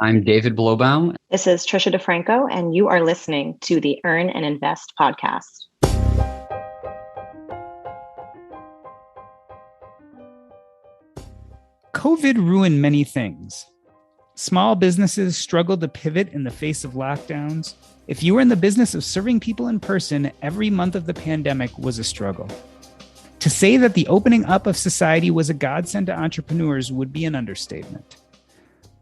I'm David Blobaum. This is Tricia DiFranco, and you are listening to the Earn and Invest podcast. COVID ruined many things. Small businesses struggled to pivot in the face of lockdowns. If you were in the business of serving people in person, every month of the pandemic was a struggle. To say that the opening up of society was a godsend to entrepreneurs would be an understatement.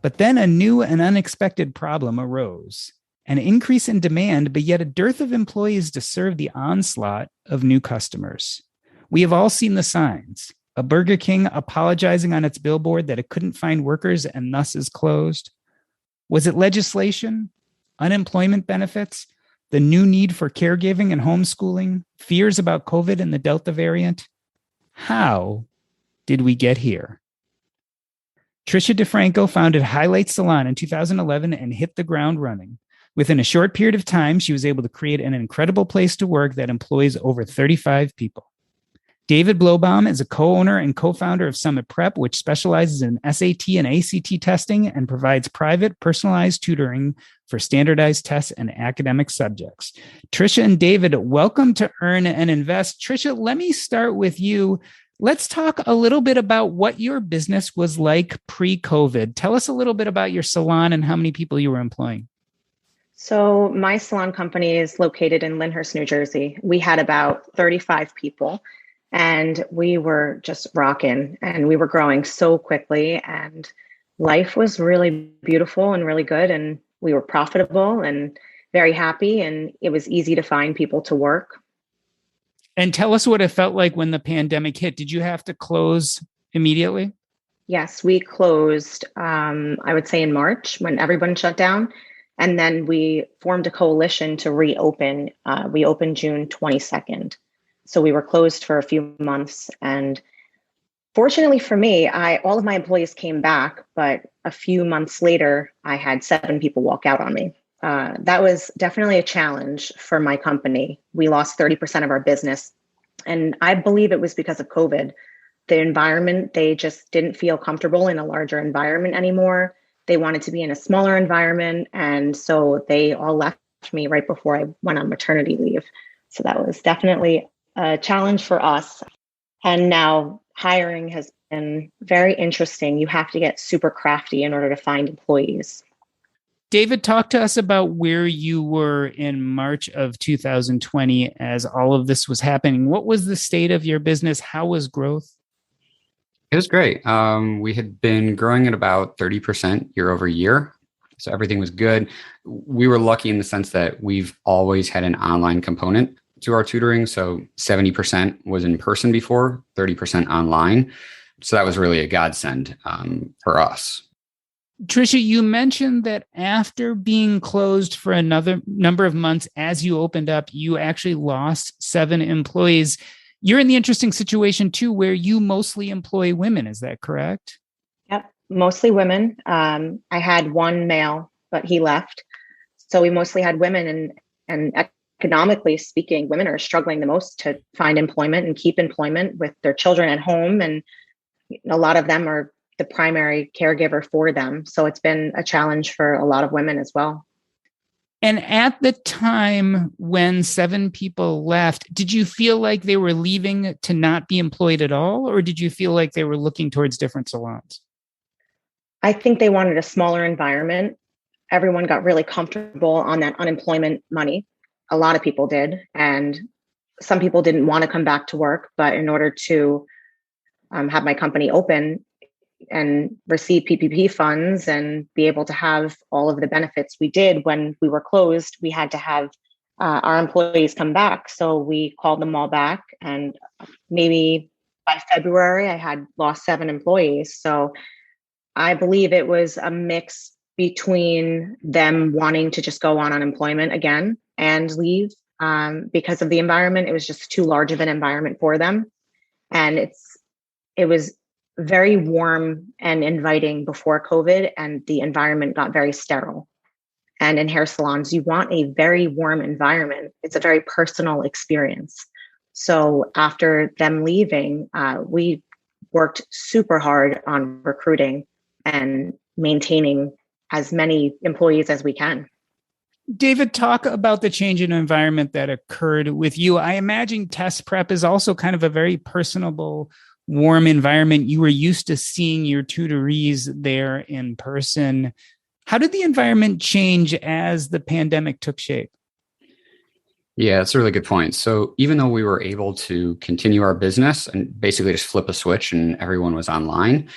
But then a new and unexpected problem arose. An increase in demand, but yet a dearth of employees to serve the onslaught of new customers. We have all seen the signs. A Burger King apologizing on its billboard that it couldn't find workers and thus is closed. Was it legislation, unemployment benefits, the new need for caregiving and homeschooling, fears about COVID and the Delta variant? How did we get here? Tricia DiFranco founded Highlight Salon in 2011 and hit the ground running. Within a short period of time, she was able to create an incredible place to work that employs over 35 people. David Blobaum is a co-owner and co-founder of Summit Prep, which specializes in SAT and ACT testing and provides private, personalized tutoring for standardized tests and academic subjects. Tricia and David, welcome to Earn and Invest. Tricia, let me start with you. Let's talk a little bit about what your business was like pre-COVID. Tell us a little bit about your salon and how many people you were employing. So my salon company is located in Lyndhurst, New Jersey. We had about 35 people. And we were just rocking and we were growing so quickly and life was really beautiful and really good. And we were profitable and very happy and it was easy to find people to work. And tell us what it felt like when the pandemic hit. Did you have to close immediately? Yes, we closed, I would say in March when everyone shut down. And then we formed a coalition to reopen. We opened June 22nd. So we were closed for a few months. And fortunately for me, all of my employees came back, but a few months later, I had 7 people walk out on me. That was definitely a challenge for my company. We lost 30% of our business. And I believe it was because of COVID. The environment, they just didn't feel comfortable in a larger environment anymore. They wanted to be in a smaller environment. And so they all left me right before I went on maternity leave. So that was definitely a challenge for us. And now hiring has been very interesting. You have to get super crafty in order to find employees. David, talk to us about where you were in March of 2020 as all of this was happening. What was the state of your business? How was growth? It was great. We had been growing at about 30% year over year. So everything was good. We were lucky in the sense that we've always had an online component to our tutoring. So 70% was in person before, 30% online. So that was really a godsend for us. Tricia, you mentioned that after being closed for another number of months, as you opened up, you actually lost 7 employees. You're in the interesting situation too, where you mostly employ women. Is that correct? Yep, mostly women. I had one male, but he left. So we mostly had women and economically speaking, women are struggling the most to find employment and keep employment with their children at home. And a lot of them are the primary caregiver for them. So it's been a challenge for a lot of women as well. And at the time when 7 people left, did you feel like they were leaving to not be employed at all? Or did you feel like they were looking towards different salons? I think they wanted a smaller environment. Everyone got really comfortable on that unemployment money. A lot of people did. And some people didn't want to come back to work. But in order to have my company open and receive PPP funds and be able to have all of the benefits we did when we were closed, we had to have our employees come back. So we called them all back. And maybe by February, I had lost 7 employees. So I believe it was a mix between them wanting to just go on unemployment again and leave because of the environment. It was just too large of an environment for them. And it was very warm and inviting before COVID, and the environment got very sterile. And in hair salons, you want a very warm environment. It's a very personal experience. So after them leaving, we worked super hard on recruiting and maintaining as many employees as we can. David, talk about the change in environment that occurred with you. I imagine test prep is also kind of a very personable, warm environment. You were used to seeing your tutorees there in person. How did the environment change as the pandemic took shape? Yeah, that's a really good point. So even though we were able to continue our business and basically just flip a switch and everyone was online,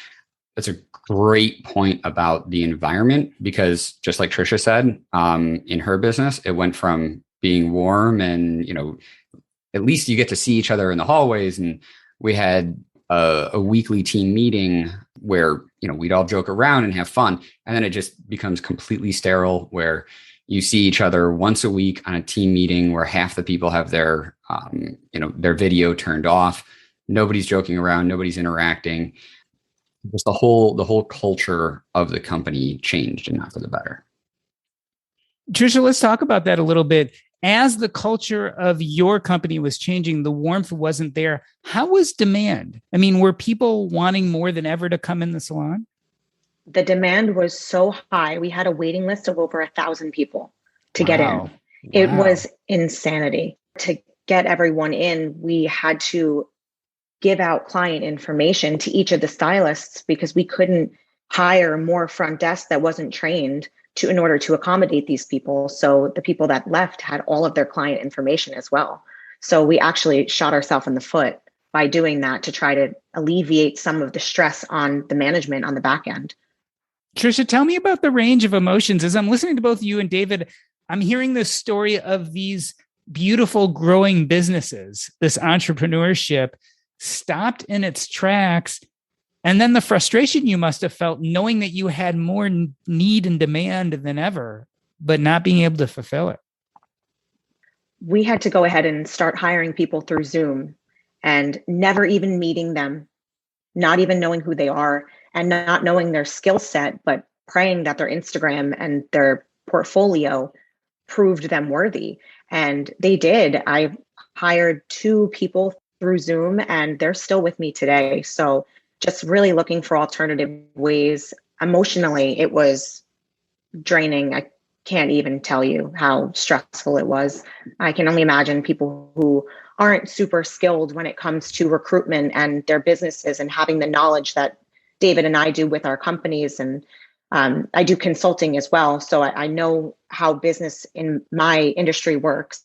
that's a great point about the environment, because just like Tricia said, in her business, it went from being warm and, at least you get to see each other in the hallways. And we had a weekly team meeting where, we'd all joke around and have fun. And then it just becomes completely sterile, where you see each other once a week on a team meeting where half the people have their video turned off. Nobody's joking around. Nobody's interacting. Just the whole culture of the company changed, and not for the better. Tricia, let's talk about that a little bit. As the culture of your company was changing, the warmth wasn't there. How was demand? I mean, were people wanting more than ever to come in the salon? The demand was so high. We had a waiting list of over 1,000 people to get in. It was insanity. To get everyone in, we had to give out client information to each of the stylists because we couldn't hire more front desk that wasn't trained in order to accommodate these people. So the people that left had all of their client information as well. So we actually shot ourselves in the foot by doing that to try to alleviate some of the stress on the management on the back end. Tricia, tell me about the range of emotions. As I'm listening to both you and David, I'm hearing this story of these beautiful growing businesses, this entrepreneurship stopped in its tracks. And then the frustration you must have felt knowing that you had more need and demand than ever, but not being able to fulfill it. We had to go ahead and start hiring people through Zoom and never even meeting them, not even knowing who they are and not knowing their skill set, but praying that their Instagram and their portfolio proved them worthy. And they did. I hired 2 people through Zoom and they're still with me today. So just really looking for alternative ways. Emotionally, it was draining. I can't even tell you how stressful it was. I can only imagine people who aren't super skilled when it comes to recruitment and their businesses and having the knowledge that David and I do with our companies. And I do consulting as well. So I know how business in my industry works.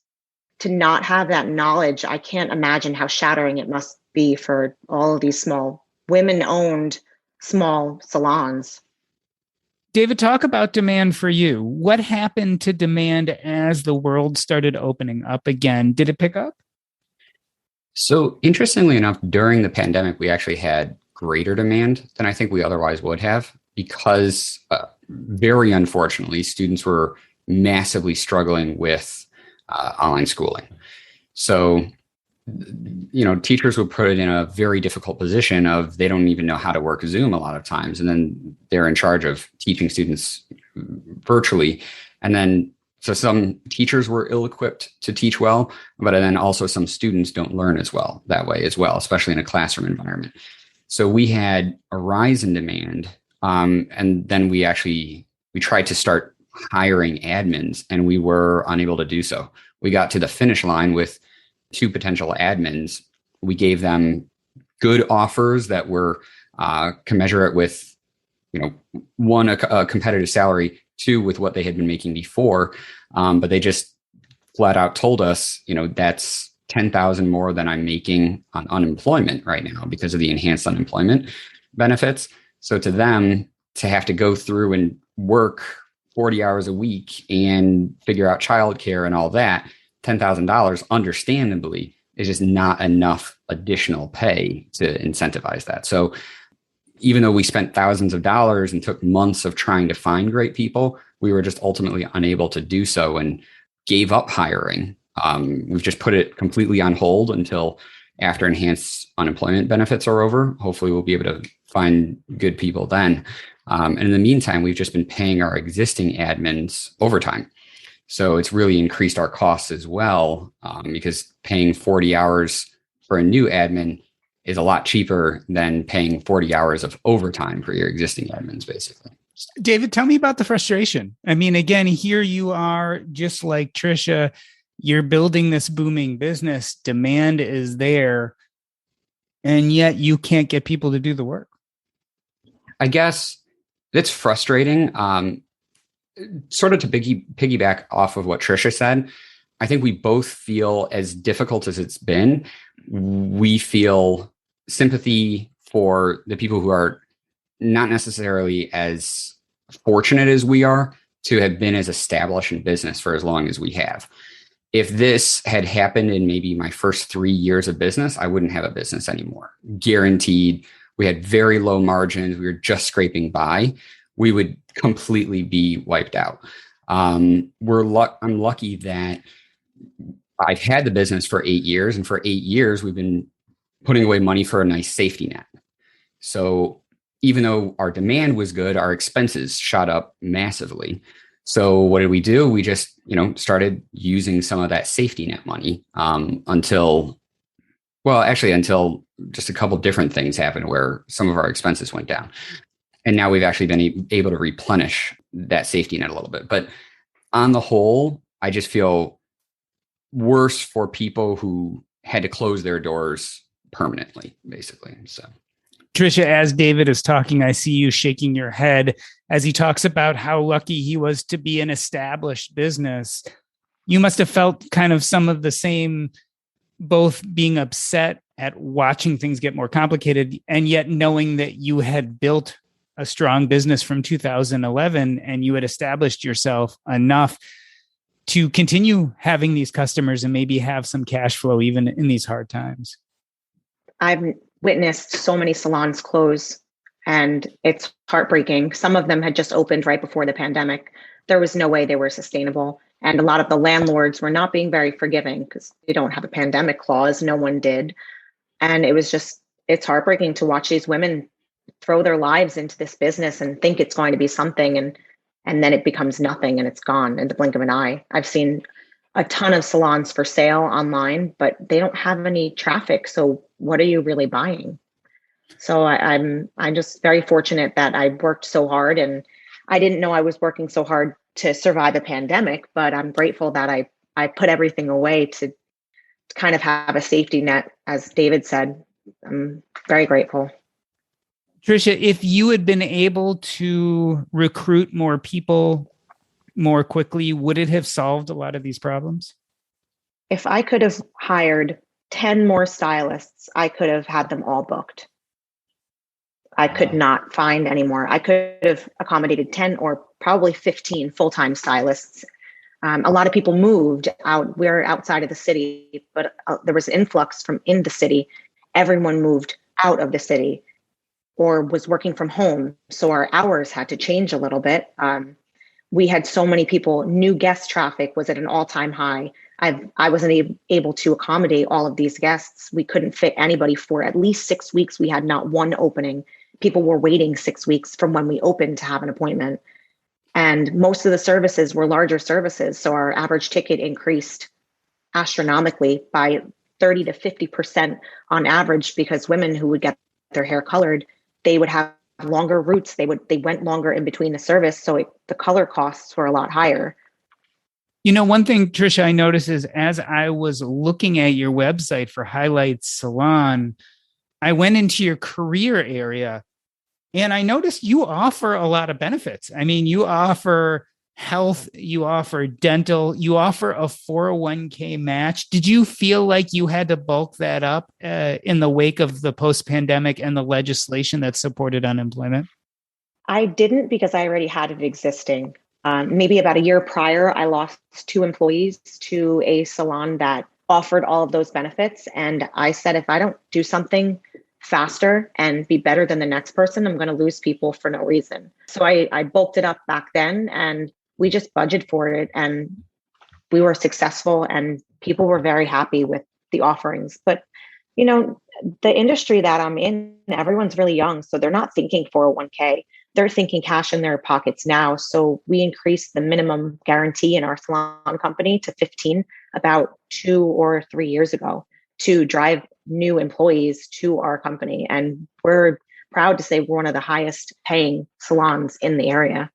To not have that knowledge, I can't imagine how shattering it must be for all of these small women-owned small salons. David, talk about demand for you. What happened to demand as the world started opening up again? Did it pick up? So interestingly enough, during the pandemic, we actually had greater demand than I think we otherwise would have, because very unfortunately, students were massively struggling with online schooling. So, teachers would put it in a very difficult position of they don't even know how to work Zoom a lot of times. And then they're in charge of teaching students virtually. And then, so some teachers were ill-equipped to teach well, but then also some students don't learn as well that way as well, especially in a classroom environment. So we had a rise in demand. And then we tried to start hiring admins, and we were unable to do so. We got to the finish line with 2 potential admins. We gave them good offers that were commensurate with, 1, a competitive salary, 2, with what they had been making before. But they just flat out told us, that's $10,000 more than I'm making on unemployment right now because of the enhanced unemployment benefits. So to them, to have to go through and work 40 hours a week and figure out childcare and all that, $10,000, understandably, is just not enough additional pay to incentivize that. So even though we spent thousands of dollars and took months of trying to find great people, we were just ultimately unable to do so and gave up hiring. We've just put it completely on hold until after enhanced unemployment benefits are over. Hopefully we'll be able to find good people then. And in the meantime, we've just been paying our existing admins overtime. So it's really increased our costs as well, because paying 40 hours for a new admin is a lot cheaper than paying 40 hours of overtime for your existing admins, basically. David, tell me about the frustration. I mean, again, here you are, just like Tricia, you're building this booming business, demand is there, and yet you can't get people to do the work. I guess it's frustrating. Sort of to piggyback off of what Tricia said, I think we both feel, as difficult as it's been, we feel sympathy for the people who are not necessarily as fortunate as we are to have been as established in business for as long as we have. If this had happened in maybe my first 3 years of business, I wouldn't have a business anymore. Guaranteed. We had very low margins. We were just scraping by. We would completely be wiped out. I'm lucky that I've had the business for 8 years, and for 8 years, we've been putting away money for a nice safety net. So even though our demand was good, our expenses shot up massively. So what did we do? We just, started using some of that safety net money until just a couple different things happened where some of our expenses went down. And now we've actually been able to replenish that safety net a little bit. But on the whole, I just feel worse for people who had to close their doors permanently, basically. So, Tricia, as David is talking, I see you shaking your head as he talks about how lucky he was to be an established business. You must have felt kind of some of the same, both being upset at watching things get more complicated and yet knowing that you had built a strong business from 2011 and you had established yourself enough to continue having these customers and maybe have some cash flow even in these hard times. I've witnessed so many salons close, and it's heartbreaking. Some of them had just opened right before the pandemic. There was no way they were sustainable. And a lot of the landlords were not being very forgiving because they don't have a pandemic clause. No one did. And it's heartbreaking to watch these women throw their lives into this business and think it's going to be something. And then it becomes nothing and it's gone in the blink of an eye. I've seen a ton of salons for sale online, but they don't have any traffic. So what are you really buying? So I'm just very fortunate that I worked so hard, and I didn't know I was working so hard to survive a pandemic, but I'm grateful that I put everything away to kind of have a safety net, as David said. I'm very grateful. Tricia, if you had been able to recruit more people more quickly, would it have solved a lot of these problems? If I could have hired 10 more stylists, I could have had them all booked. I could not find any more. I could have accommodated 10 or probably 15 full-time stylists. A lot of people moved out. We're outside of the city, but there was influx from in the city. Everyone moved out of the city or was working from home. So our hours had to change a little bit. We had so many people. New guest traffic was at an all-time high. I wasn't able to accommodate all of these guests. We couldn't fit anybody for at least 6 weeks. We had not one opening. People were waiting 6 weeks from when we opened to have an appointment. And most of the services were larger services. So our average ticket increased astronomically by 30 to 50% on average, because women who would get their hair colored, they would have longer routes. They went longer in between the service. So the color costs were a lot higher. One thing, Tricia, I noticed is as I was looking at your website for Highlight Salon, I went into your career area and I noticed you offer a lot of benefits. I mean, you offer health, you offer dental, you offer a 401k match. Did you feel like you had to bulk that up in the wake of the post-pandemic and the legislation that supported unemployment? I didn't, because I already had it existing. Maybe about a year prior, I lost 2 employees to a salon that offered all of those benefits. And I said, if I don't do something faster and be better than the next person, I'm going to lose people for no reason. So I bulked it up back then, and we just budgeted for it, and we were successful, and people were very happy with the offerings. But, the industry that I'm in, everyone's really young, so they're not thinking 401k. They're thinking cash in their pockets now. So we increased the minimum guarantee in our salon company to 15 about 2 or 3 years ago to drive new employees to our company. And we're proud to say we're one of the highest paying salons in the area.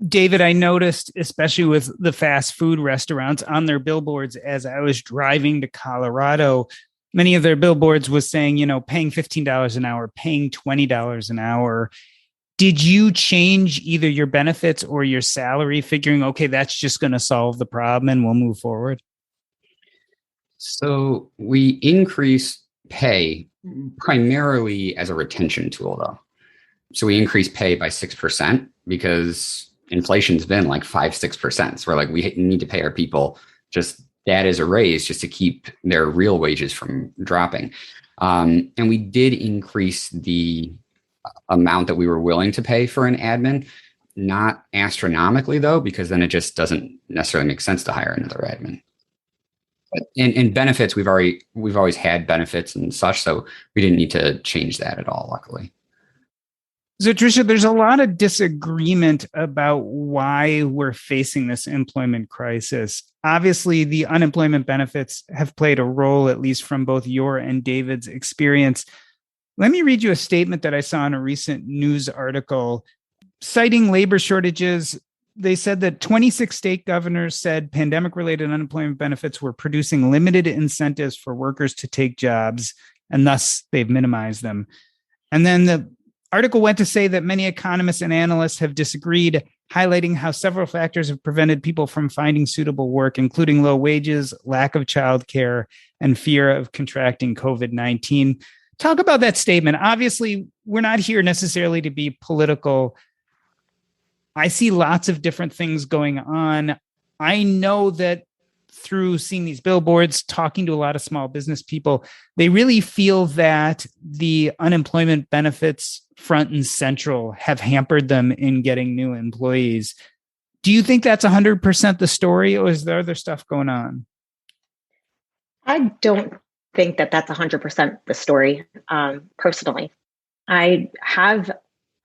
David, I noticed, especially with the fast food restaurants on their billboards as I was driving to Colorado, many of their billboards was saying, paying $15 an hour, paying $20 an hour. Did you change either your benefits or your salary, figuring, okay, that's just going to solve the problem and we'll move forward? So we increased pay primarily as a retention tool, though. So we increased pay by 6% because inflation's been like 5-6%. So we're like, we need to pay our people just that as a raise just to keep their real wages from dropping. And we did increase the amount that we were willing to pay for an admin, not astronomically though, because then it just doesn't necessarily make sense to hire another admin. But in benefits, we've always had benefits and such, so we didn't need to change that at all, luckily. So, Tricia, there's a lot of disagreement about why we're facing this employment crisis. Obviously, the unemployment benefits have played a role, at least from both your and David's experience. Let me read you a statement that I saw in a recent news article. Citing labor shortages, they said that 26 state governors said pandemic-related unemployment benefits were producing limited incentives for workers to take jobs, and thus they've minimized them. And then the article went to say that many economists and analysts have disagreed, highlighting how several factors have prevented people from finding suitable work, including low wages, lack of childcare, and fear of contracting COVID-19. Talk about that statement. Obviously, we're not here necessarily to be political. I see lots of different things going on. I know that through seeing these billboards, talking to a lot of small business people, they really feel that the unemployment benefits front and central have hampered them in getting new employees. Do you think that's 100% the story, or is there other stuff going on? I don't think that that's 100% the story, personally. I have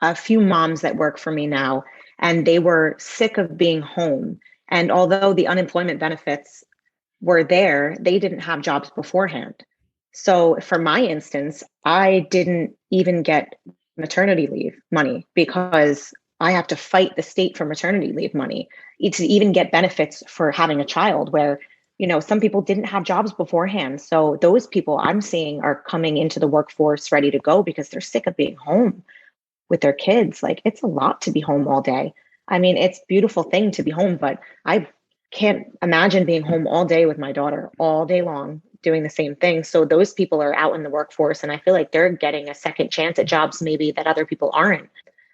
a few moms that work for me now, and they were sick of being home. And although the unemployment benefits were there, they didn't have jobs beforehand. So for my instance, I didn't even get maternity leave money because I have to fight the state for maternity leave money to even get benefits for having a child, where, some people didn't have jobs beforehand. So those people I'm seeing are coming into the workforce ready to go because they're sick of being home with their kids. Like, it's a lot to be home all day. I mean, it's a beautiful thing to be home, but I can't imagine being home all day with my daughter all day long doing the same thing. So those people are out in the workforce, and I feel like they're getting a second chance at jobs maybe that other people aren't,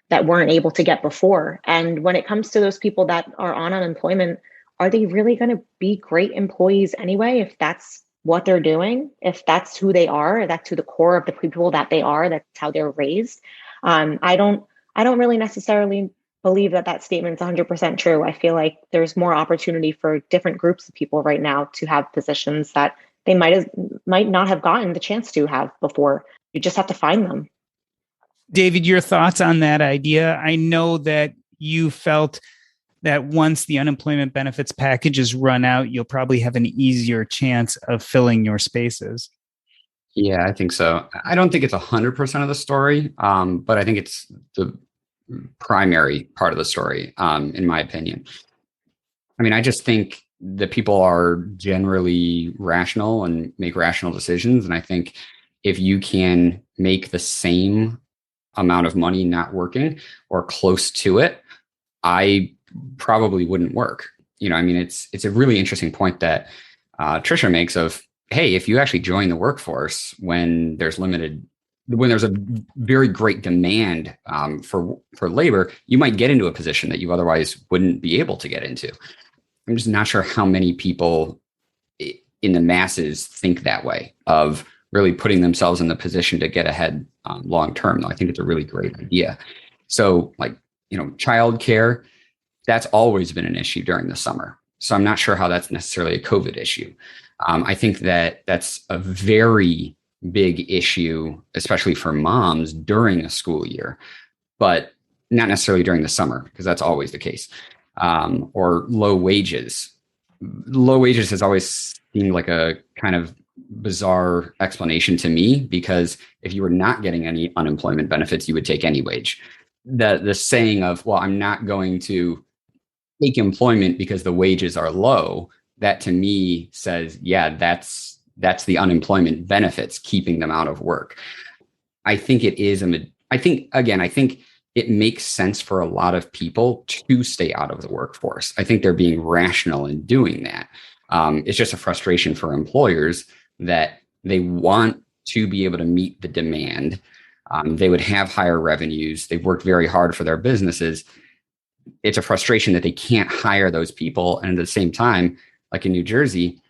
that weren't able to get before. And when it comes to those people that are on unemployment, are they really going to be great employees anyway if that's what they're doing? If that's who they are, that's who the core of the people that they are, that's how they're raised. I don't really necessarily believe that statement's 100% true. I feel like there's more opportunity for different groups of people right now to have positions that they might not have gotten the chance to have before. You just have to find them. David, your thoughts on that idea? I know that you felt that once the unemployment benefits packages run out, you'll probably have an easier chance of filling your spaces. Yeah, I think so. I don't think it's 100% of the story, but I think it's the primary part of the story, in my opinion. I mean, I just think that people are generally rational and make rational decisions. And I think if you can make the same amount of money not working or close to it, I probably wouldn't work. I mean, it's a really interesting point that Tricia makes of, hey, if you actually join the workforce when there's a very great demand for labor, you might get into a position that you otherwise wouldn't be able to get into. I'm just not sure how many people in the masses think that way, of really putting themselves in the position to get ahead long term. Though I think it's a really great idea. So, childcare, that's always been an issue during the summer. So I'm not sure how that's necessarily a COVID issue. I think that that's a very big issue, especially for moms during a school year, but not necessarily during the summer, because that's always the case. Or low wages. Low wages has always seemed like a kind of bizarre explanation to me, because if you were not getting any unemployment benefits, you would take any wage. The saying of, well, I'm not going to take employment because the wages are low, that to me says, yeah, that's the unemployment benefits keeping them out of work. I think it is I think it makes sense for a lot of people to stay out of the workforce. I think they're being rational in doing that. It's just a frustration for employers that they want to be able to meet the demand. They would have higher revenues. They've worked very hard for their businesses. It's a frustration that they can't hire those people. And at the same time, like in New Jersey,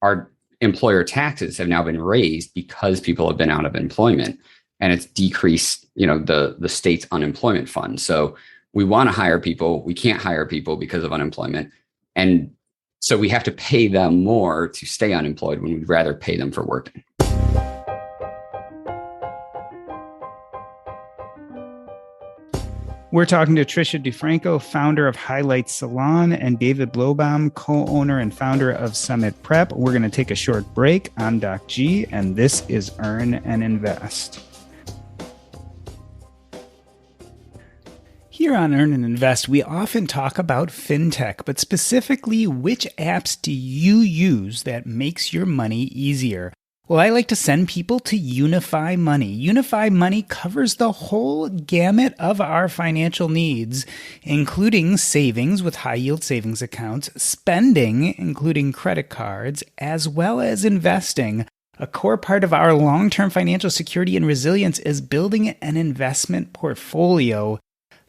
our employer taxes have now been raised because people have been out of employment, and it's decreased, the state's unemployment fund. So we want to hire people. We can't hire people because of unemployment. And so we have to pay them more to stay unemployed when we'd rather pay them for working. We're talking to Tricia DiFranco, founder of Highlight Salon, and David Blobaum, co-owner and founder of Summit Prep. We're going to take a short break. I'm Doc G, and this is Earn and Invest. Here on Earn and Invest, we often talk about fintech, but specifically, which apps do you use that makes your money easier? Well, I like to send people to Unify Money. Unify Money covers the whole gamut of our financial needs, including savings with high-yield savings accounts, spending, including credit cards, as well as investing. A core part of our long-term financial security and resilience is building an investment portfolio.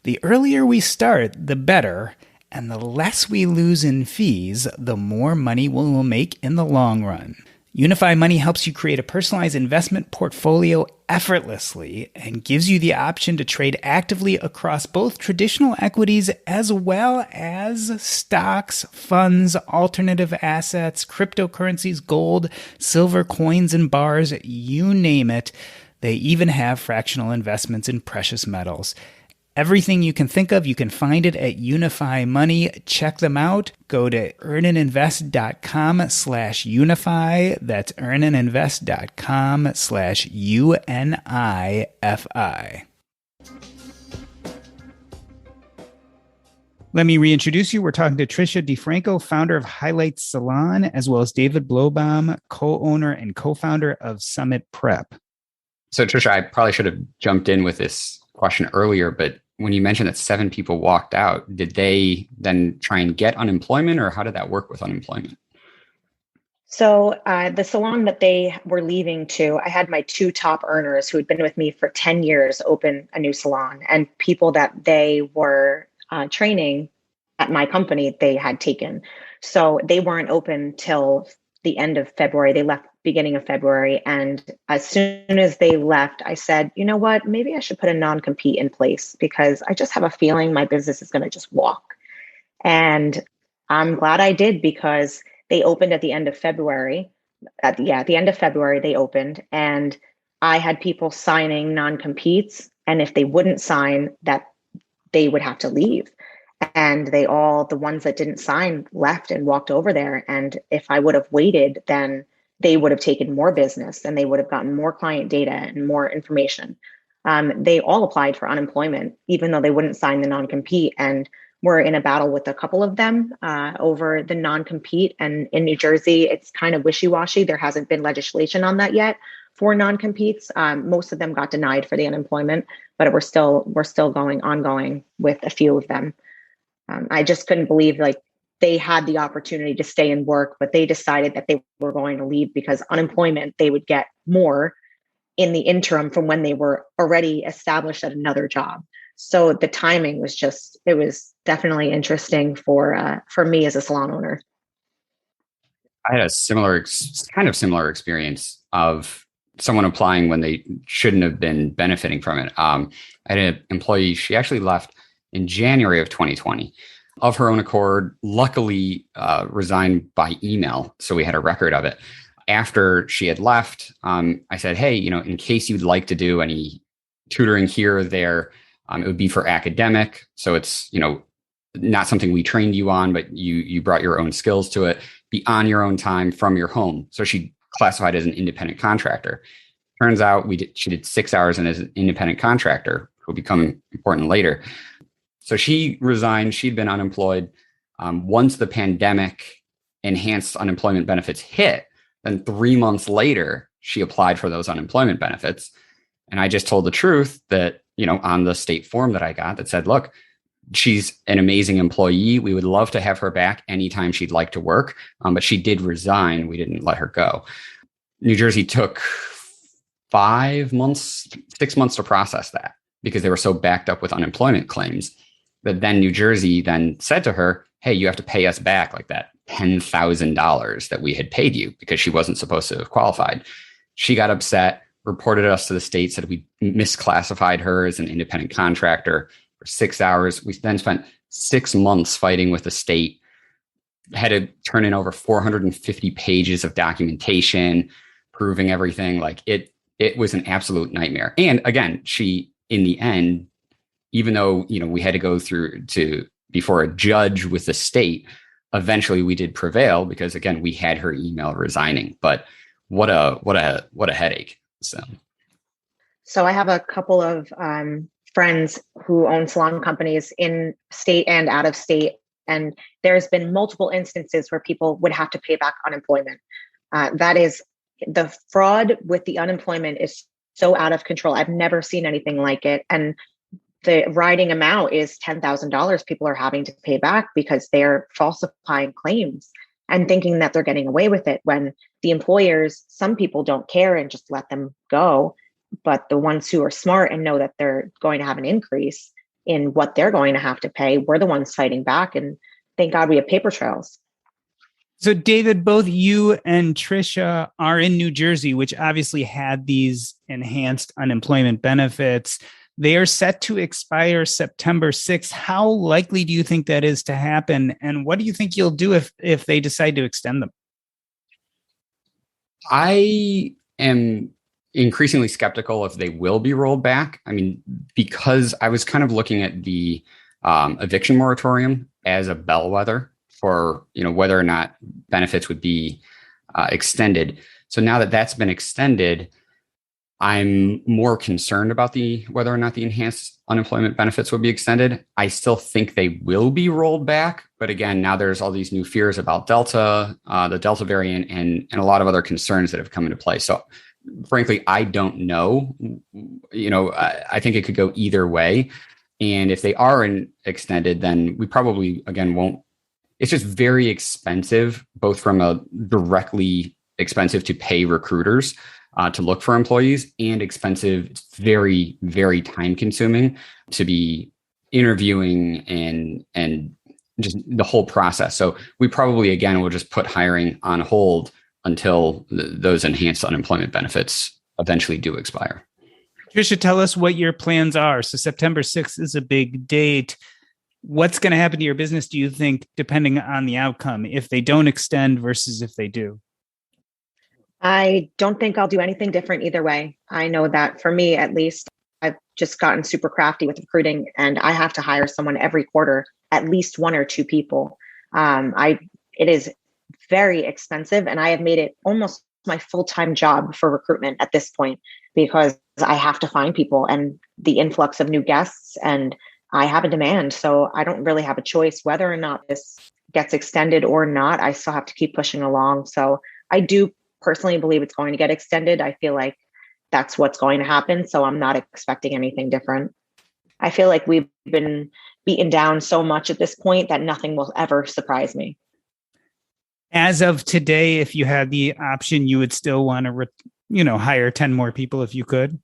The earlier we start, the better, and the less we lose in fees, the more money we'll make in the long run. Unify Money helps you create a personalized investment portfolio effortlessly and gives you the option to trade actively across both traditional equities as well as stocks, funds, alternative assets, cryptocurrencies, gold, silver, coins, and bars, you name it. They even have fractional investments in precious metals. Everything you can think of, you can find it at Unify Money. Check them out. Go to earnandinvest.com/unify. That's earnandinvest.com/UNIFI. Let me reintroduce you. We're talking to Tricia DiFranco, founder of Highlight Salon, as well as David Blobaum, co-owner and co-founder of Summit Prep. So Tricia, I probably should have jumped in with this question earlier, but when you mentioned that 7 people walked out, did they then try and get unemployment, or how did that work with unemployment? So the salon that they were leaving to, I had my 2 top earners who had been with me for 10 years open a new salon, and people that they were training at my company, they had taken. So they weren't open till the end of February. They left beginning of February. And as soon as they left, I said, you know what, maybe I should put a non-compete in place, because I just have a feeling my business is going to just walk. And I'm glad I did, because they opened at the end of February. At the end of February, they opened, and I had people signing non-competes. And if they wouldn't sign, that they would have to leave. And the ones that didn't sign left and walked over there. And if I would have waited, then they would have taken more business and they would have gotten more client data and more information. They all applied for unemployment, even though they wouldn't sign the non-compete. And we're in a battle with a couple of them over the non-compete. And in New Jersey, it's kind of wishy-washy. There hasn't been legislation on that yet for non-competes. Most of them got denied for the unemployment, but we're still ongoing with a few of them. I just couldn't believe they had the opportunity to stay and work, but they decided that they were going to leave because unemployment, they would get more in the interim from when they were already established at another job. So the timing was it was definitely interesting for me as a salon owner. I had a similar experience of someone applying when they shouldn't have been benefiting from it. I had an employee, she actually left in January of 2020 of her own accord, luckily resigned by email. So we had a record of it. After she had left, I said, hey, in case you'd like to do any tutoring here or there, it would be for academic. So it's, not something we trained you on, but you brought your own skills to it, be on your own time from your home. So she classified as an independent contractor. Turns out she did 6 hours as an independent contractor, who will become important later. So she resigned. She'd been unemployed. Once the pandemic enhanced unemployment benefits hit, then 3 months later, she applied for those unemployment benefits. And I just told the truth that, on the state form that I got that said, look, she's an amazing employee. We would love to have her back anytime she'd like to work. But she did resign. We didn't let her go. New Jersey took 6 months to process that because they were so backed up with unemployment claims that then New Jersey then said to her, hey, you have to pay us back like that $10,000 that we had paid you because she wasn't supposed to have qualified. She got upset, reported us to the state, said we misclassified her as an independent contractor for 6 hours. We then spent 6 months fighting with the state, had to turn in over 450 pages of documentation, proving everything. Like it was an absolute nightmare. And again, she, in the end, even though, we had to go through before a judge with the state, eventually we did prevail because, again, we had her email resigning. But what a headache. So I have a couple of friends who own salon companies in state and out of state. And there's been multiple instances where people would have to pay back unemployment. That is, the fraud with the unemployment is so out of control. I've never seen anything like it. And the riding amount is $10,000 people are having to pay back because they're falsifying claims and thinking that they're getting away with it when the employers, some people don't care and just let them go. But the ones who are smart and know that they're going to have an increase in what they're going to have to pay, we're the ones fighting back. And thank God we have paper trails. So, David, both you and Tricia are in New Jersey, which obviously had these enhanced unemployment benefits. They are set to expire September 6th. How likely do you think that is to happen? And what do you think you'll do if they decide to extend them? I am increasingly skeptical if they will be rolled back. I mean, because I was kind of looking at the eviction moratorium as a bellwether for, whether or not benefits would be extended. So now that that's been extended, I'm more concerned about whether or not the enhanced unemployment benefits will be extended. I still think they will be rolled back. But again, now there's all these new fears about Delta, the Delta variant, and a lot of other concerns that have come into play. So frankly, I don't know. I think it could go either way. And if they are extended, then we probably, again, won't. It's just very expensive, both from a directly expensive to pay recruiters to look for employees, and expensive. It's very, very time consuming to be interviewing and just the whole process. So we probably, again, will just put hiring on hold until those enhanced unemployment benefits eventually do expire. Tricia, tell us what your plans are. So September 6th is a big date. What's going to happen to your business, do you think, depending on the outcome, if they don't extend versus if they do? I don't think I'll do anything different either way. I know that for me, at least, I've just gotten super crafty with recruiting, and I have to hire someone every quarter, at least 1 or 2 people. It is very expensive, and I have made it almost my full-time job for recruitment at this point because I have to find people and the influx of new guests, and I have a demand. So I don't really have a choice whether or not this gets extended or not. I still have to keep pushing along. So I do personally believe it's going to get extended. I feel like that's what's going to happen. So I'm not expecting anything different. I feel like we've been beaten down so much at this point that nothing will ever surprise me. As of today, if you had the option, you would still want to, hire 10 more people if you could?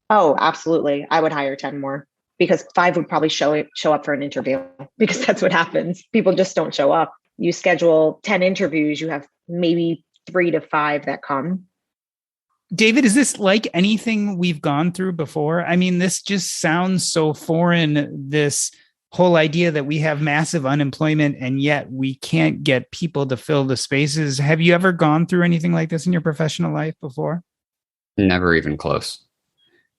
Oh, absolutely. I would hire 10 more because 5 would probably show up for an interview because that's what happens. People just don't show up. You schedule 10 interviews, you have maybe 3 to 5 that come. David, is this like anything we've gone through before? I mean, this just sounds so foreign, this whole idea that we have massive unemployment and yet we can't get people to fill the spaces. Have you ever gone through anything like this in your professional life before? Never even close.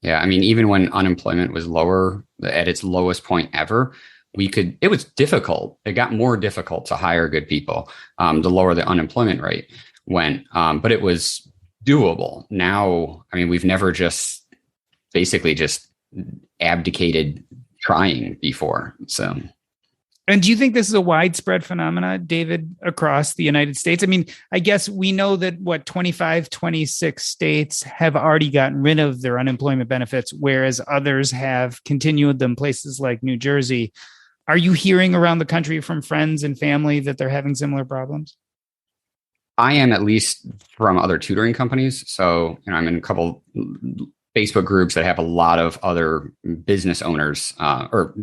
Yeah. I mean, even when unemployment was lower, at its lowest point ever, it was difficult. It got more difficult to hire good people, the lower the unemployment rate. went, but it was doable. Now, I mean, we've never just basically just abdicated trying before. So. And do you think this is a widespread phenomena, David, across the United States? I mean, I guess we know that 25, 26 states have already gotten rid of their unemployment benefits, whereas others have continued them, places like New Jersey. Are you hearing around the country from friends and family that they're having similar problems? I am, at least from other tutoring companies. So, I'm in a couple Facebook groups that have a lot of other business owners or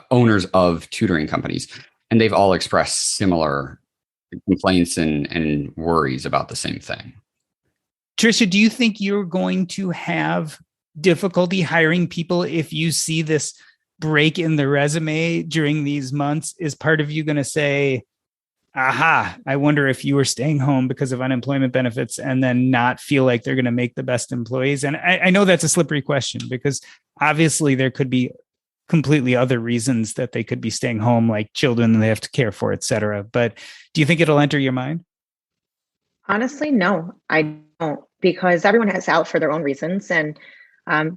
owners of tutoring companies, and they've all expressed similar complaints and worries about the same thing. Tricia, do you think you're going to have difficulty hiring people if you see this break in the resume during these months? Is part of you going to say, aha, I wonder if you were staying home because of unemployment benefits, and then not feel like they're going to make the best employees? And I know that's a slippery question, because obviously there could be completely other reasons that they could be staying home, like children they have to care for, et cetera. But do you think it'll enter your mind? Honestly, no, I don't, because everyone has out for their own reasons. And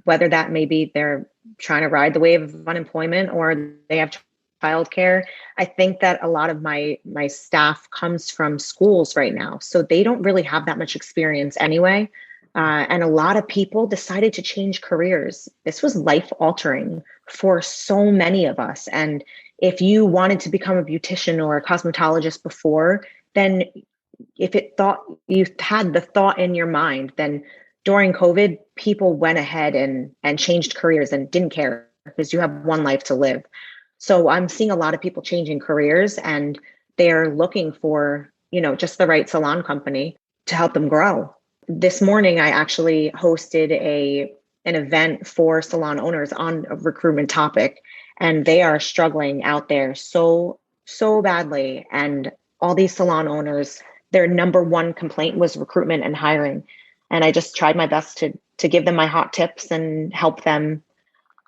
whether that may be they're trying to ride the wave of unemployment or they have childcare. I think that a lot of my staff comes from schools right now, so they don't really have that much experience anyway. And a lot of people decided to change careers. This was life altering for so many of us. And if you wanted to become a beautician or a cosmetologist before, then if you had the thought in your mind, then during COVID, people went ahead and changed careers and didn't care, because you have one life to live. So I'm seeing a lot of people changing careers, and they're looking for, just the right salon company to help them grow. This morning, I actually hosted an event for salon owners on a recruitment topic, and they are struggling out there so badly. And all these salon owners, their number one complaint was recruitment and hiring. And I just tried my best to give them my hot tips and help them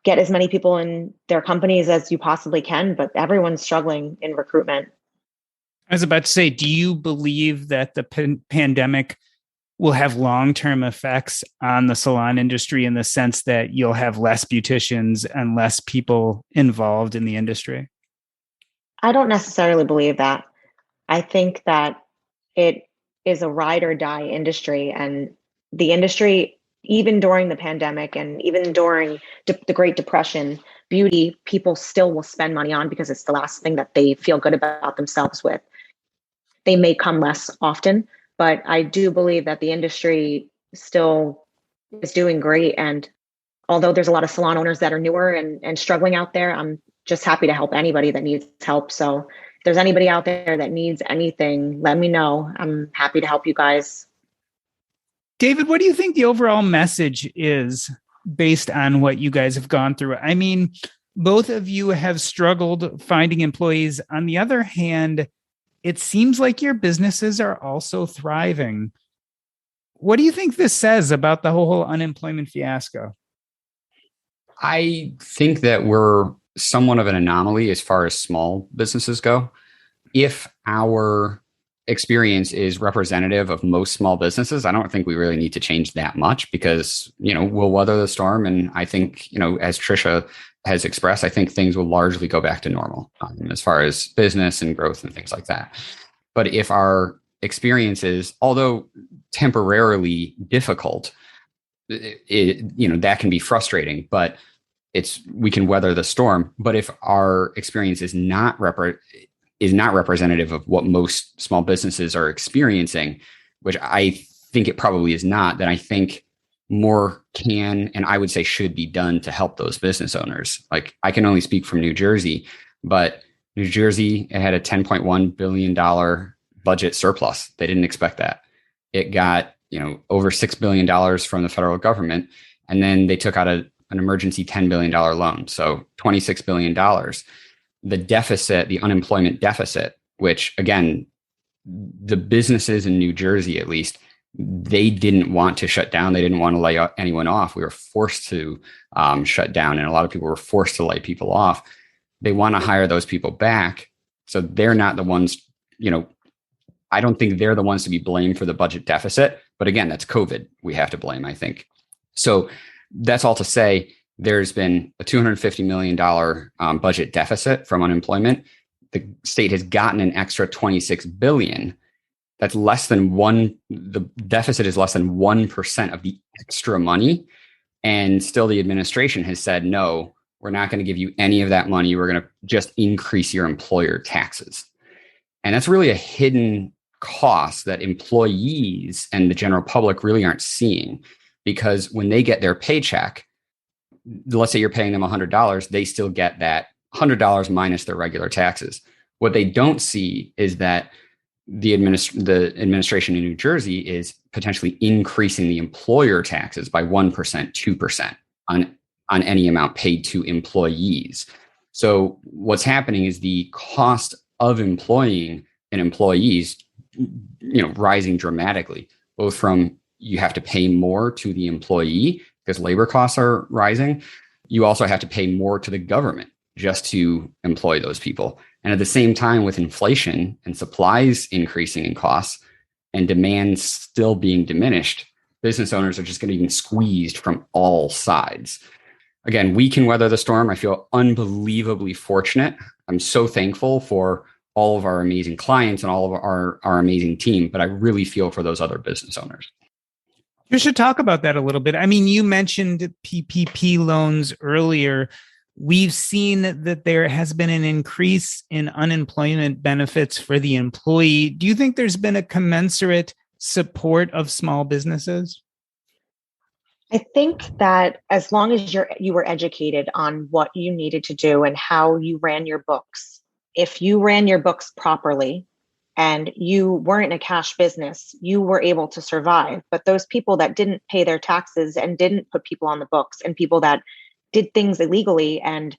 get as many people in their companies as you possibly can, but everyone's struggling in recruitment. I was about to say, do you believe that the pandemic will have long-term effects on the salon industry, in the sense that you'll have less beauticians and less people involved in the industry? I don't necessarily believe that. I think that it is a ride or die industry, and the industry, even during the pandemic and even during the Great Depression, beauty, people still will spend money on, because it's the last thing that they feel good about themselves with. They may come less often, but I do believe that the industry still is doing great. And although there's a lot of salon owners that are newer and struggling out there, I'm just happy to help anybody that needs help. So if there's anybody out there that needs anything, let me know. I'm happy to help you guys. David, what do you think the overall message is based on what you guys have gone through? I mean, both of you have struggled finding employees. On the other hand, it seems like your businesses are also thriving. What do you think this says about the whole unemployment fiasco? I think that we're somewhat of an anomaly as far as small businesses go. If our experience is representative of most small businesses, I don't think we really need to change that much, because, we'll weather the storm. And I think, as Tricia has expressed, I think things will largely go back to normal as far as business and growth and things like that. But if our experience is, although temporarily difficult, that can be frustrating, but we can weather the storm. But if our experience is not representative of what most small businesses are experiencing, which I think it probably is not, then I think more can, and I would say should be done to help those business owners. Like, I can only speak from New Jersey, but New Jersey, it had a $10.1 billion budget surplus. They didn't expect that. It got, over $6 billion from the federal government. And then they took out an emergency $10 billion loan. So $26 billion. The deficit, the unemployment deficit, which again, the businesses in New Jersey, at least, they didn't want to shut down. They didn't want to lay anyone off. We were forced to shut down, and a lot of people were forced to lay people off. They want to hire those people back, so they're not the ones, I don't think they're the ones to be blamed for the budget deficit. But again, that's COVID we have to blame, I think. So that's all to say, there's been a $250 million budget deficit from unemployment. The state has gotten an extra $26 billion. That's less than the deficit is less than 1% of the extra money. And still the administration has said, no, we're not going to give you any of that money. We're going to just increase your employer taxes. And that's really a hidden cost that employees and the general public really aren't seeing, because when they get their paycheck, let's say you're paying them $100, they still get that $100 minus their regular taxes. What they don't see is that the administration in New Jersey is potentially increasing the employer taxes by 1%, 2% on any amount paid to employees. So what's happening is the cost of employing an employee is, rising dramatically, both from you have to pay more to the employee because labor costs are rising. You also have to pay more to the government just to employ those people. And at the same time, with inflation and supplies increasing in costs and demand still being diminished, business owners are just getting squeezed from all sides. Again, we can weather the storm. I feel unbelievably fortunate. I'm so thankful for all of our amazing clients and all of our amazing team, but I really feel for those other business owners. You should talk about that a little bit. I mean, you mentioned PPP loans earlier. We've seen that there has been an increase in unemployment benefits for the employee. Do you think there's been a commensurate support of small businesses? I think that as long as you were educated on what you needed to do and how you ran your books, if you ran your books properly and you weren't a cash business, you were able to survive. But those people that didn't pay their taxes and didn't put people on the books, and people that did things illegally and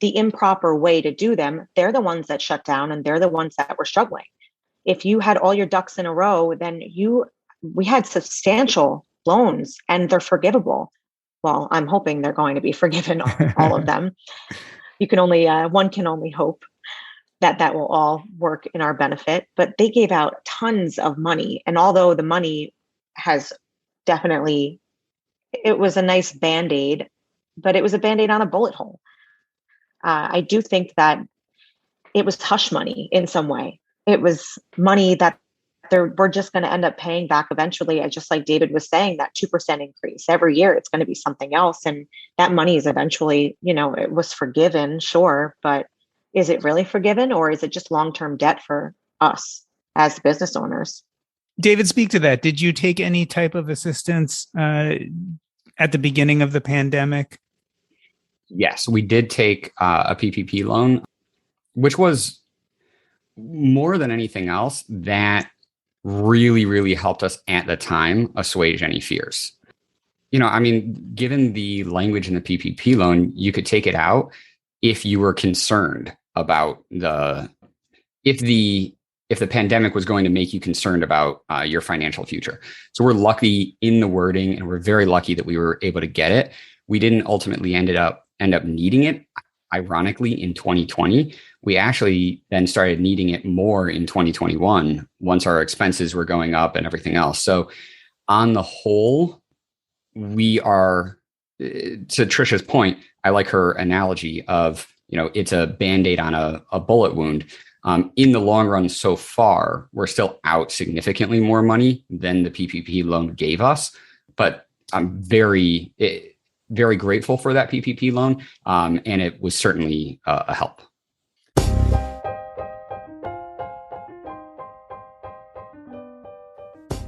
the improper way to do them, they're the ones that shut down and they're the ones that were struggling. If you had all your ducks in a row, then we had substantial loans and they're forgivable. Well, I'm hoping they're going to be forgiven, all of them. One can only hope that will all work in our benefit, but they gave out tons of money. And although the money has definitely, it was a nice Band-Aid, but it was a Band-Aid on a bullet hole. I do think that it was hush money in some way. It was money that we're just going to end up paying back eventually. Just like David was saying, that 2% increase every year, it's going to be something else. And that money is eventually, it was forgiven, sure, but is it really forgiven, or is it just long-term debt for us as business owners? David, speak to that. Did you take any type of assistance at the beginning of the pandemic? Yes, we did take a PPP loan, which was more than anything else that really, really helped us at the time assuage any fears. Given the language in the PPP loan, you could take it out if you were concerned about if the pandemic was going to make you concerned about your financial future. So we're lucky in the wording, and we're very lucky that we were able to get it. We didn't ultimately end up needing it. Ironically, in 2020, we actually then started needing it more in 2021 once our expenses were going up and everything else. So on the whole, we are, to Tricia's point, I like her analogy of, it's a Band-Aid on a bullet wound. In the long run, so far, we're still out significantly more money than the PPP loan gave us. But I'm very, very grateful for that PPP loan. And it was certainly a help.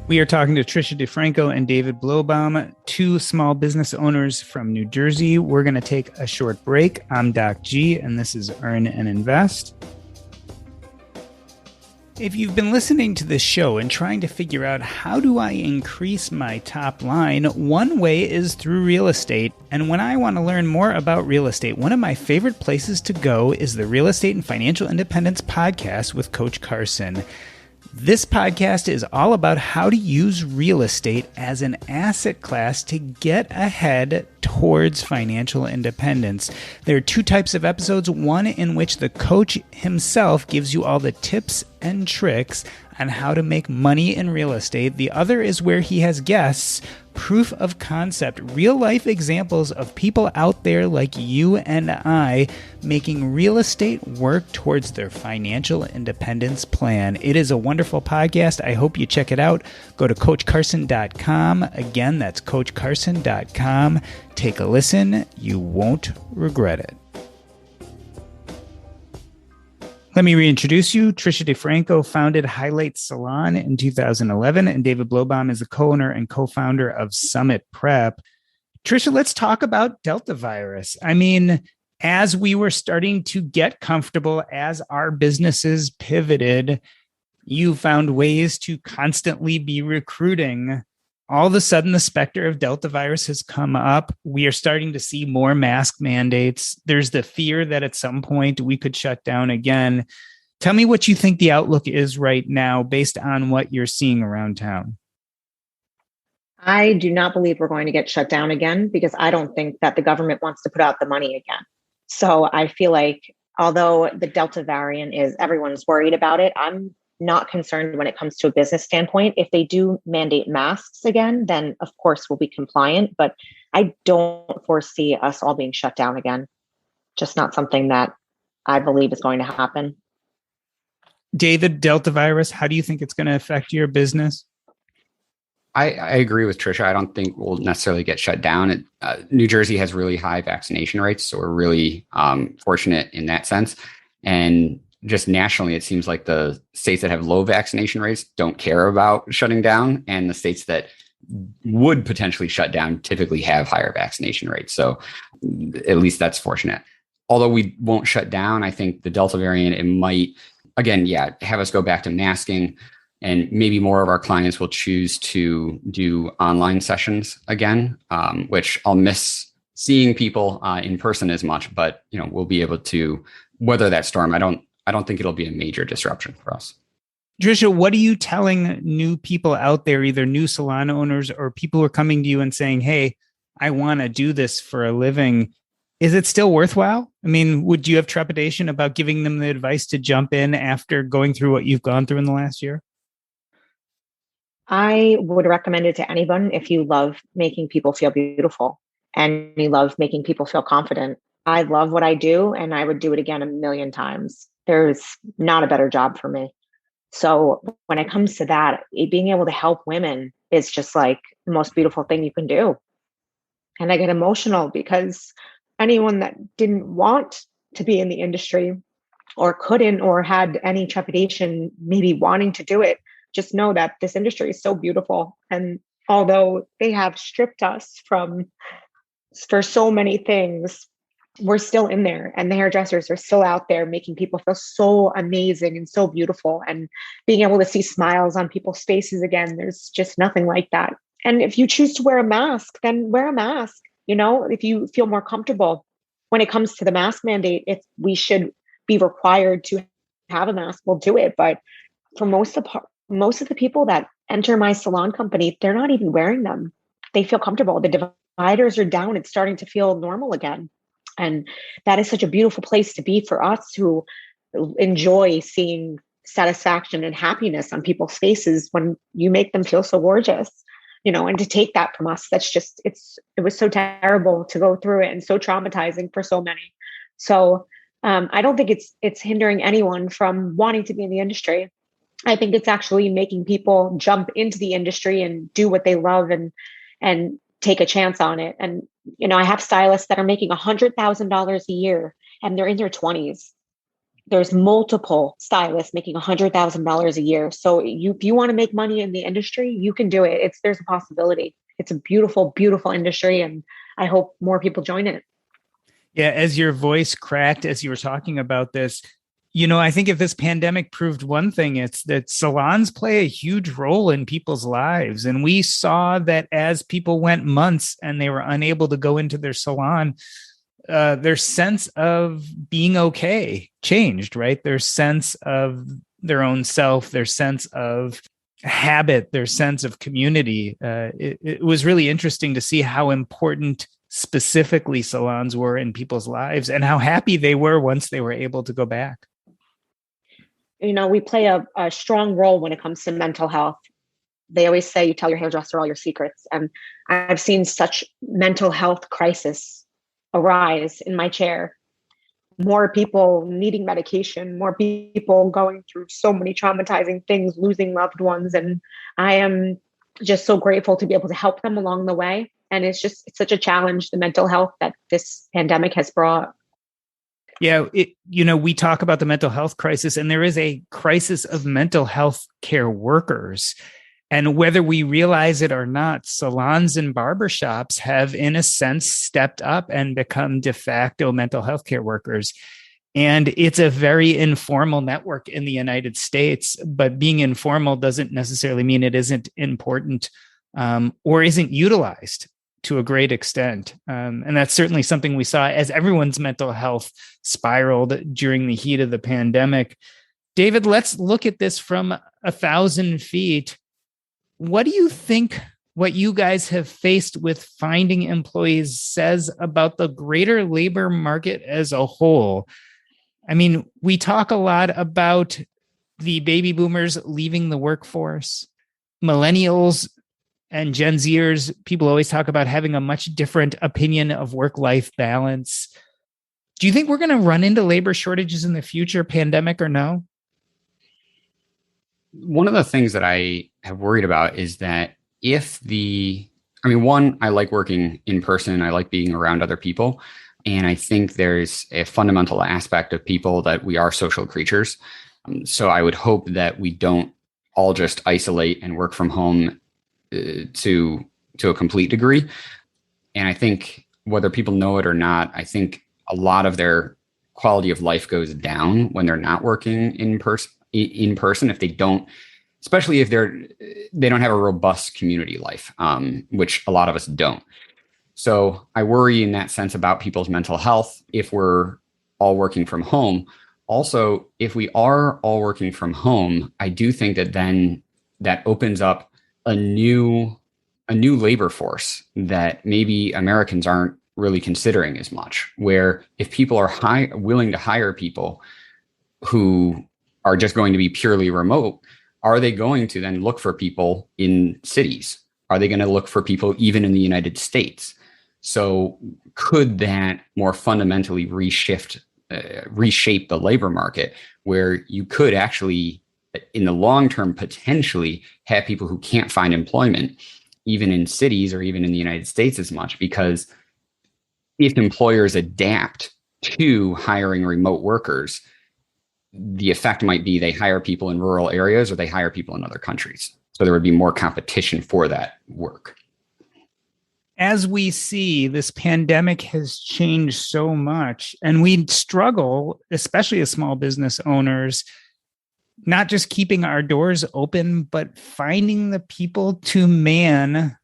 We are talking to Tricia DiFranco and David Blobaum, two small business owners from New Jersey. We're going to take a short break. I'm Doc G, and this is Earn and Invest. If you've been listening to this show and trying to figure out how do I increase my top line, one way is through real estate. And when I want to learn more about real estate, one of my favorite places to go is the Real Estate and Financial Independence podcast with Coach Carson. This podcast is all about how to use real estate as an asset class to get ahead towards financial independence. There are two types of episodes, one in which the coach himself gives you all the tips and tricks on how to make money in real estate. The other is where he has guests, proof of concept, real life examples of people out there like you and I making real estate work towards their financial independence plan. It is a wonderful podcast. I hope you check it out. Go to coachcarson.com. Again, that's coachcarson.com. Take a listen. You won't regret it. Let me reintroduce you. Tricia DiFranco founded Highlight Salon in 2011, and David Blobaum is the co-owner and co-founder of Summit Prep. Tricia, let's talk about Delta virus. I mean, as we were starting to get comfortable, as our businesses pivoted, you found ways to constantly be recruiting. All of a sudden, the specter of Delta virus has come up. We are starting to see more mask mandates. There's the fear that at some point we could shut down again. Tell me what you think the outlook is right now based on what you're seeing around town. I do not believe we're going to get shut down again because I don't think that the government wants to put out the money again. So I feel like although the Delta variant is, everyone's worried about it, I'm not concerned when it comes to a business standpoint. If they do mandate masks again, then of course we'll be compliant, but I don't foresee us all being shut down again. Just not something that I believe is going to happen. David, Delta virus, how do you think it's going to affect your business? I agree with Tricia. I don't think we'll necessarily get shut down. New Jersey has really high vaccination rates, so we're really fortunate in that sense. And just nationally, it seems like the states that have low vaccination rates don't care about shutting down, and the states that would potentially shut down typically have higher vaccination rates. So at least that's fortunate. Although we won't shut down, I think the Delta variant, it might, again, have us go back to masking, and maybe more of our clients will choose to do online sessions again, which I'll miss seeing people in person as much, but we'll be able to weather that storm. I don't think it'll be a major disruption for us. Tricia, what are you telling new people out there, either new salon owners or people who are coming to you and saying, hey, I want to do this for a living? Is it still worthwhile? I mean, would you have trepidation about giving them the advice to jump in after going through what you've gone through in the last year? I would recommend it to anyone if you love making people feel beautiful and you love making people feel confident. I love what I do, and I would do it again a million times. There's not a better job for me. So when it comes to that, being able to help women is just like the most beautiful thing you can do. And I get emotional because anyone that didn't want to be in the industry or couldn't or had any trepidation, maybe wanting to do it, just know that this industry is so beautiful. And although they have stripped us for so many things, we're still in there, and the hairdressers are still out there making people feel so amazing and so beautiful, and being able to see smiles on people's faces again. There's just nothing like that. And if you choose to wear a mask, then wear a mask. If you feel more comfortable when it comes to the mask mandate, if we should be required to have a mask, we'll do it. But for most of the people that enter my salon company, they're not even wearing them. They feel comfortable. The dividers are down. It's starting to feel normal again. And that is such a beautiful place to be for us who enjoy seeing satisfaction and happiness on people's faces when you make them feel so gorgeous, and to take that from us, that's just, it was so terrible to go through it and so traumatizing for so many. So I don't think it's hindering anyone from wanting to be in the industry. I think it's actually making people jump into the industry and do what they love and take a chance on it. And, I have stylists that are making $100,000 a year and they're in their 20s. There's multiple stylists making $100,000 a year. So if you want to make money in the industry, you can do it. There's a possibility. It's a beautiful, beautiful industry. And I hope more people join it. Yeah. As your voice cracked, as you were talking about this, I think if this pandemic proved one thing, it's that salons play a huge role in people's lives. And we saw that as people went months and they were unable to go into their salon, their sense of being okay changed, right? Their sense of their own self, their sense of habit, their sense of community. It was really interesting to see how important specifically salons were in people's lives and how happy they were once they were able to go back. We play a strong role when it comes to mental health. They always say you tell your hairdresser all your secrets. And I've seen such mental health crisis arise in my chair. More people needing medication, more people going through so many traumatizing things, losing loved ones. And I am just so grateful to be able to help them along the way. And it's such a challenge, the mental health that this pandemic has brought. Yeah, we talk about the mental health crisis, and there is a crisis of mental health care workers. And whether we realize it or not, salons and barbershops have, in a sense, stepped up and become de facto mental health care workers. And it's a very informal network in the United States, but being informal doesn't necessarily mean it isn't important or isn't utilized to a great extent. And that's certainly something we saw as everyone's mental health spiraled during the heat of the pandemic. David, let's look at this from 1,000 feet. What do you think what you guys have faced with finding employees says about the greater labor market as a whole? I mean, we talk a lot about the baby boomers leaving the workforce, millennials and Gen Zers. People always talk about having a much different opinion of work-life balance. Do you think we're going to run into labor shortages in the future, pandemic or no? One of the things that I have worried about is that one, I like working in person. I like being around other people. And I think there's a fundamental aspect of people that we are social creatures. So I would hope that we don't all just isolate and work from home to a complete degree. And I think whether people know it or not, I think a lot of their quality of life goes down when they're not working in person, if they don't, especially if they don't have a robust community life, which a lot of us don't. So I worry in that sense about people's mental health if we're all working from home. Also, if we are all working from home, I do think that then that opens up a new labor force that maybe Americans aren't really considering as much, where if people are willing to hire people who are just going to be purely remote, are they going to then look for people in cities? Are they going to look for people even in the United States? So could that more fundamentally reshape the labor market, where you could actually, in the long term, potentially have people who can't find employment, even in cities or even in the United States as much? Because if employers adapt to hiring remote workers, the effect might be they hire people in rural areas or they hire people in other countries. So there would be more competition for that work. As we see, this pandemic has changed so much, and we struggle, especially as small business owners, not just keeping our doors open, but finding the people to man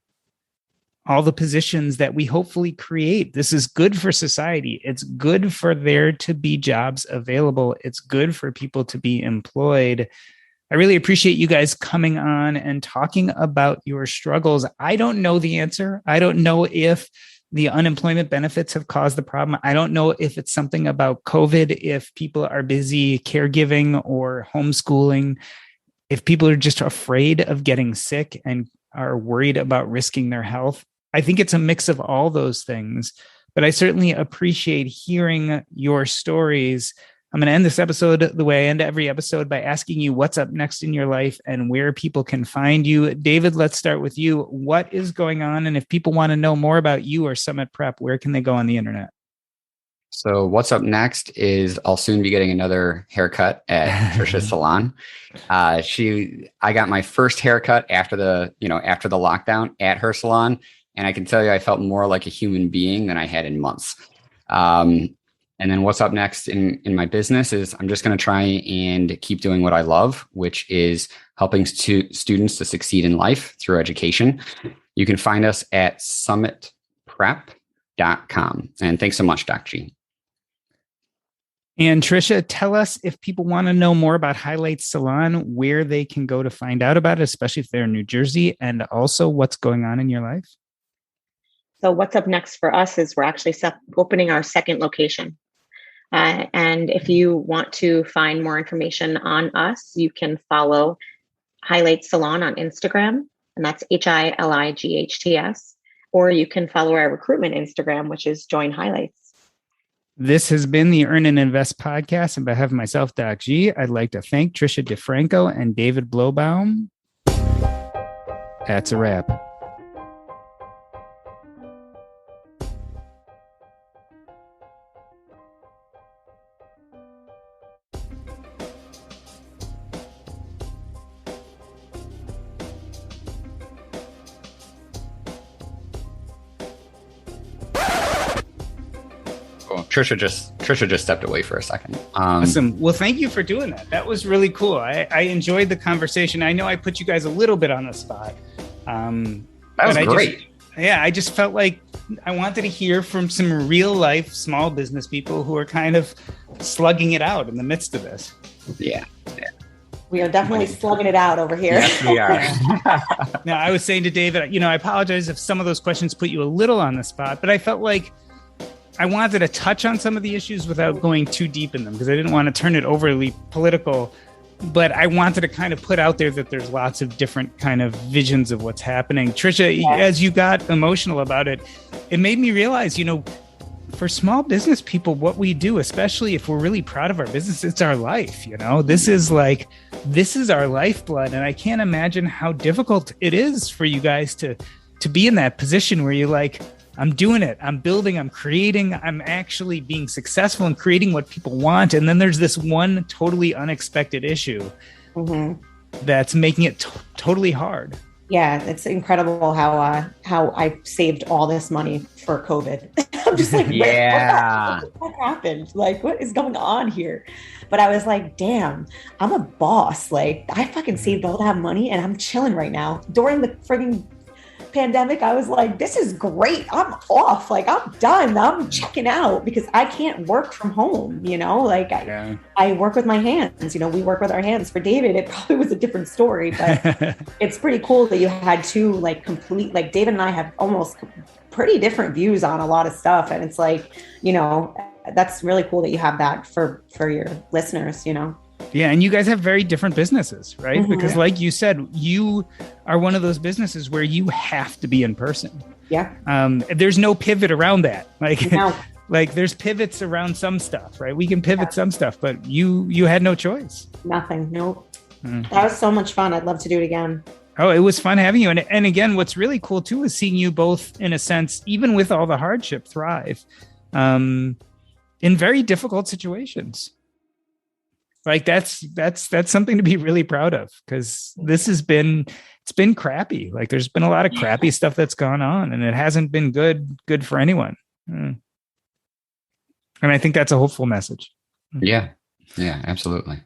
all the positions that we hopefully create. This is good for society. It's good for there to be jobs available. It's good for people to be employed. I really appreciate you guys coming on and talking about your struggles. I don't know the answer. I don't know if the unemployment benefits have caused the problem. I don't know if it's something about COVID, if people are busy caregiving or homeschooling, if people are just afraid of getting sick and are worried about risking their health. I think it's a mix of all those things, but I certainly appreciate hearing your stories. I'm going to end this episode the way I end every episode by asking you what's up next in your life and where people can find you. David, let's start with you. What is going on? And if people want to know more about you or Summit Prep, where can they go on the internet? So what's up next is I'll soon be getting another haircut at Tricia's salon. I got my first haircut after the lockdown at her salon. And I can tell you, I felt more like a human being than I had in months. And then what's up next in my business is I'm just going to try and keep doing what I love, which is helping students to succeed in life through education. You can find us at summitprep.com. And thanks so much, Dr. G. And Tricia, tell us if people want to know more about Highlight Salon, where they can go to find out about it, especially if they're in New Jersey, and also what's going on in your life. So what's up next for us is we're actually opening our second location. And if you want to find more information on us, you can follow Highlight Salon on Instagram, and that's HILIGHTS, or you can follow our recruitment Instagram, which is Join Highlights. This has been the Earn and Invest podcast. On behalf of myself, Doc G, I'd like to thank Tricia DiFranco and David Blobaum. That's a wrap. Tricia just stepped away for a second. Awesome. Well, thank you for doing that. That was really cool. I enjoyed the conversation. I know I put you guys a little bit on the spot. That was great. I just felt like I wanted to hear from some real life small business people who are kind of slugging it out in the midst of this. Yeah. We are definitely slugging it out over here. Yes, we are. Now, I was saying to David, I apologize if some of those questions put you a little on the spot, but I felt like I wanted to touch on some of the issues without going too deep in them because I didn't want to turn it overly political, but I wanted to kind of put out there that there's lots of different kind of visions of what's happening. Tricia, as you got emotional about it, it made me realize, for small business people, what we do, especially if we're really proud of our business, it's our life. This is our lifeblood. And I can't imagine how difficult it is for you guys to be in that position where you're like, I'm doing it. I'm building, I'm creating, I'm actually being successful in creating what people want. And then there's this one totally unexpected issue that's making it totally hard. Yeah, it's incredible how I saved all this money for COVID. I'm just like, what happened? Like, what is going on here? But I was like, damn, I'm a boss. Like, I fucking saved all that money and I'm chilling right now. During the frigging pandemic, I was like, this is great. I'm off. Like, I'm done. I'm checking out because I can't work from home, I work with my hands, we work with our hands. For David, it probably was a different story, but it's pretty cool that you had two David and I have almost pretty different views on a lot of stuff. And it's like, that's really cool that you have that for your listeners, Yeah. And you guys have very different businesses, right? Mm-hmm. Because like you said, you are one of those businesses where you have to be in person. Yeah. There's no pivot around that. Like there's pivots around some stuff, right? We can pivot some stuff, but you had no choice. Nothing. Nope. That was so much fun. I'd love to do it again. Oh, it was fun having you. And again, what's really cool too is seeing you both, in a sense, even with all the hardship, thrive in very difficult situations. Like that's something to be really proud of, because it's been crappy. Like there's been a lot of crappy stuff that's gone on, and it hasn't been good for anyone. And I think that's a hopeful message. Yeah, absolutely.